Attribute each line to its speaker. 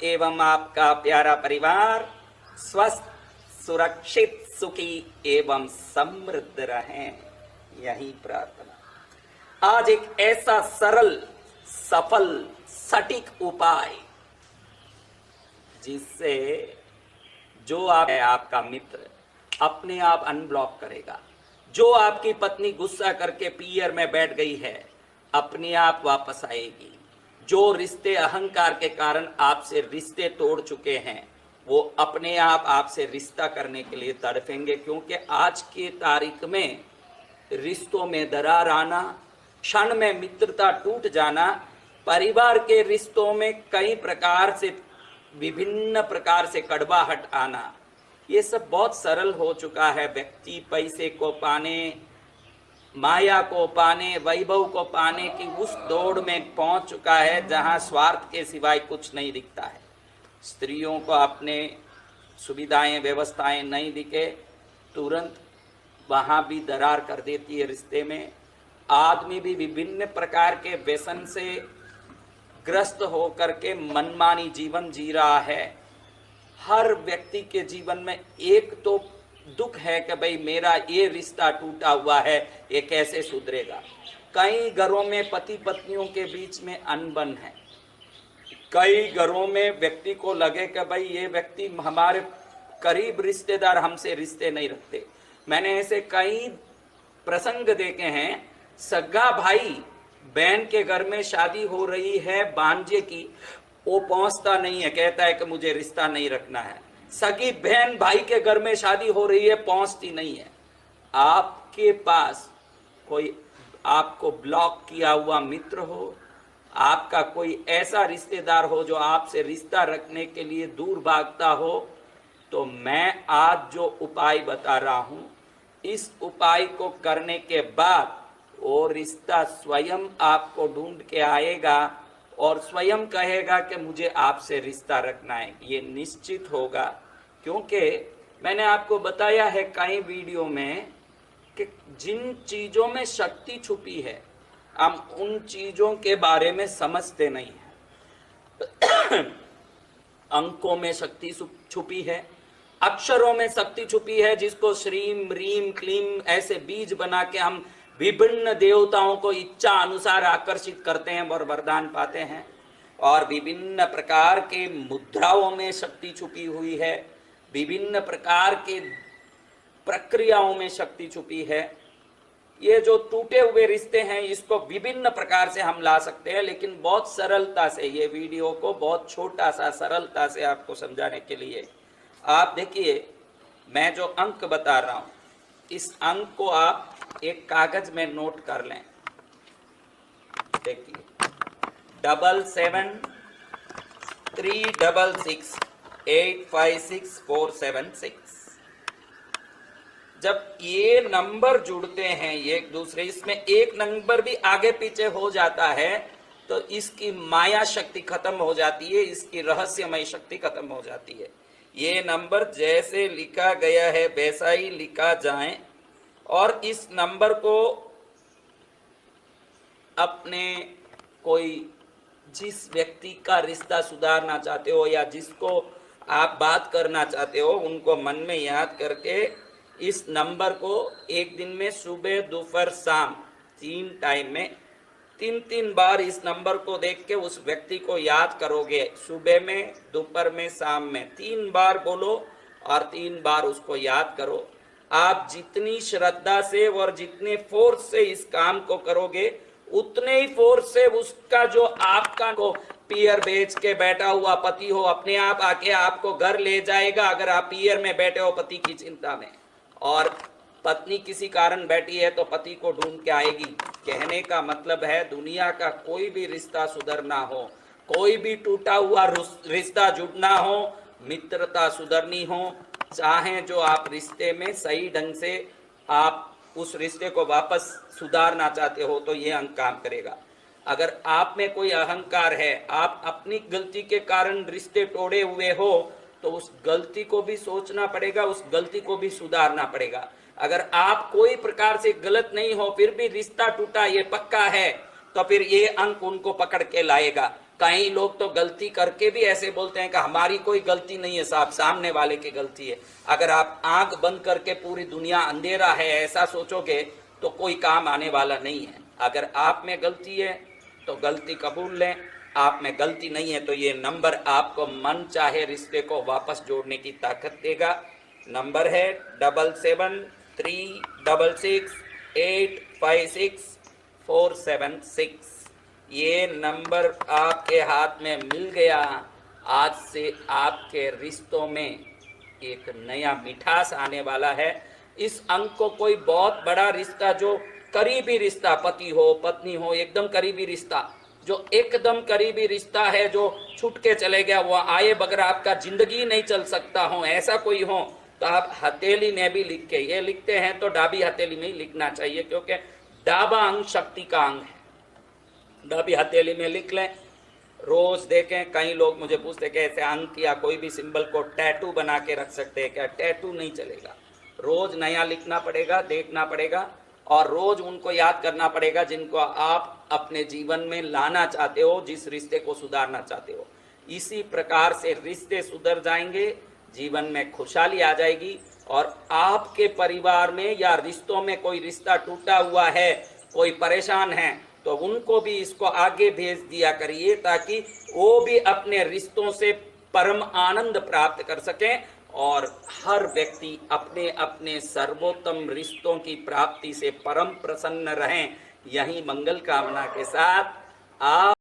Speaker 1: एवं आपका प्यारा परिवार स्वस्थ, सुरक्षित, सुखी एवं समृद्ध रहें, यही प्रार्थना। आज एक ऐसा सरल, सफल, सटीक उपाय जिससे जो आपका मित्र अपने आप अनब्लॉक करेगा, जो आपकी पत्नी गुस्सा करके पीयर में बैठ गई है अपने आप वापस आएगी, जो रिश्ते अहंकार के कारण आपसे रिश्ते तोड़ चुके हैं वो अपने आप आपसे रिश्ता करने के लिए तड़पेंगे। क्योंकि आज की तारीख में रिश्तों में दरार आना, क्षण में मित्रता टूट जाना, परिवार के रिश्तों में कई प्रकार से विभिन्न प्रकार से कड़वाहट आना, ये सब बहुत सरल हो चुका है। व्यक्ति पैसे को पाने, माया को पाने, वैभव को पाने की उस दौड़ में पहुंच चुका है जहां स्वार्थ के सिवाय कुछ नहीं दिखता है। स्त्रियों को अपने सुविधाएं व्यवस्थाएं नहीं दिखे, तुरंत वहां भी दरार कर देती है रिश्ते में। आदमी भी विभिन्न प्रकार के व्यसन से ग्रस्त होकर के मनमानी जीवन जी रहा है। हर व्यक्ति के जीवन में एक तो दुख है कि भाई मेरा ये रिश्ता टूटा हुआ है, ये कैसे सुधरेगा। कई घरों में पति पत्नियों के बीच में अनबन है, कई घरों में व्यक्ति को लगे कि भाई ये व्यक्ति हमारे करीब रिश्तेदार हमसे रिश्ते नहीं रखते। मैंने ऐसे कई प्रसंग देखे हैं, सगा भाई बहन के घर में शादी हो रही है भांजे की, वो पहुंचता नहीं है, कहता है कि मुझे रिश्ता नहीं रखना है। सगी बहन भाई के घर में शादी हो रही है, पहुंचती नहीं है। आपके पास कोई आपको ब्लॉक किया हुआ मित्र हो, आपका कोई ऐसा रिश्तेदार हो जो आपसे रिश्ता रखने के लिए दूर भागता हो, तो मैं आज जो उपाय बता रहा हूं, इस उपाय को करने के बाद वो रिश्ता स्वयं आपको ढूंढ के आएगा और स्वयं कहेगा कि मुझे आपसे रिश्ता रखना है। ये निश्चित होगा, क्योंकि मैंने आपको बताया है कई वीडियो में कि जिन चीज़ों में शक्ति छुपी है हम उन चीज़ों के बारे में समझते नहीं हैं। अंकों में शक्ति छुपी है, अक्षरों में शक्ति छुपी है, जिसको श्रीम रीम क्लीम ऐसे बीज बना के हम विभिन्न देवताओं को इच्छा अनुसार आकर्षित करते हैं और वरदान पाते हैं। और विभिन्न प्रकार के मुद्राओं में शक्ति छुपी हुई है, विभिन्न प्रकार के प्रक्रियाओं में शक्ति छुपी है। ये जो टूटे हुए रिश्ते हैं इसको विभिन्न प्रकार से हम ला सकते हैं, लेकिन बहुत सरलता से ये वीडियो को बहुत छोटा सा सरलता से आपको समझाने के लिए आप देखिए, मैं जो अंक बता रहा हूं इस अंक को आप एक कागज में नोट कर लें। देखिए 7736685647 जब ये नंबर जुड़ते हैं एक दूसरे, इसमें एक नंबर भी आगे पीछे हो जाता है तो इसकी माया शक्ति खत्म हो जाती है, इसकी रहस्यमय शक्ति खत्म हो जाती है। ये नंबर जैसे लिखा गया है वैसा ही लिखा जाए और इस नंबर को अपने कोई जिस व्यक्ति का रिश्ता सुधारना चाहते हो या जिसको आप बात करना चाहते हो उनको मन में याद करके इस नंबर को एक दिन में सुबह दोपहर शाम 3 टाइम में 3 बार इस नंबर को देख के उस व्यक्ति को याद करोगे। सुबह में, दोपहर में, शाम में 3 बार बोलो और 3 बार उसको याद करो। आप जितनी श्रद्धा से और जितने फोर्स से इस काम को करोगे उतने ही फोर्स से उसका जो आपका को पियर बेच के बैठा हुआ पति हो अपने आप आके आपको घर ले जाएगा। अगर आप पियर में बैठे हो पति की चिंता में और पत्नी किसी कारण बैठी है तो पति को ढूंढ के आएगी। कहने का मतलब है दुनिया का कोई भी रिश्ता सुधरना हो, कोई भी टूटा हुआ रिश्ता जुड़ना हो, मित्रता सुधरनी हो, चाहे जो आप रिश्ते में सही ढंग से आप उस रिश्ते को वापस सुधारना चाहते हो तो ये अंक काम करेगा। अगर आप में कोई अहंकार है, आप अपनी गलती के कारण रिश्ते तोड़े हुए हो तो उस गलती को भी सोचना पड़ेगा, उस गलती को भी सुधारना पड़ेगा। अगर आप कोई प्रकार से गलत नहीं हो फिर भी रिश्ता टूटा ये पक्का है तो फिर ये अंक उनको पकड़ के लाएगा। कई लोग तो गलती करके भी ऐसे बोलते हैं कि हमारी कोई गलती नहीं है साहब, सामने वाले की गलती है। अगर आप आंख बंद करके पूरी दुनिया अंधेरा है ऐसा सोचोगे तो कोई काम आने वाला नहीं है। अगर आप में गलती है तो गलती कबूल लें, आप में गलती नहीं है तो ये नंबर आपको मन चाहे रिश्ते को वापस जोड़ने की ताकत देगा। नंबर है 7736685647 ये नंबर आपके हाथ में मिल गया। आज से आपके रिश्तों में एक नया मिठास आने वाला है। इस अंक को कोई बहुत बड़ा रिश्ता, जो करीबी रिश्ता, पति हो पत्नी हो, एकदम करीबी रिश्ता, जो एकदम करीबी रिश्ता है, जो छूट के चले गया, वो आए बगैर आपका जिंदगी नहीं चल सकता हो, ऐसा कोई हो तो आप हथेली में भी लिख के, ये लिखते हैं तो डाबी हथेली में ही लिखना चाहिए, क्योंकि डाबा अंग शक्ति का अंग है। डाबी हथेली में लिख लें, रोज देखें। कई लोग मुझे पूछते हैं कि ऐसे अंक या कोई भी सिंबल को टैटू बना के रख सकते हैं क्या? टैटू नहीं चलेगा, रोज नया लिखना पड़ेगा, देखना पड़ेगा और रोज उनको याद करना पड़ेगा जिनको आप अपने जीवन में लाना चाहते हो, जिस रिश्ते को सुधारना चाहते हो। इसी प्रकार से रिश्ते सुधर जाएंगे, जीवन में खुशहाली आ जाएगी और आपके परिवार में या रिश्तों में कोई रिश्ता टूटा हुआ है, कोई परेशान है, तो उनको भी इसको आगे भेज दिया करिए ताकि वो भी अपने रिश्तों से परम आनंद प्राप्त कर सकें और हर व्यक्ति अपने अपने सर्वोत्तम रिश्तों की प्राप्ति से परम प्रसन्न रहें। यही मंगल कामना के साथ आप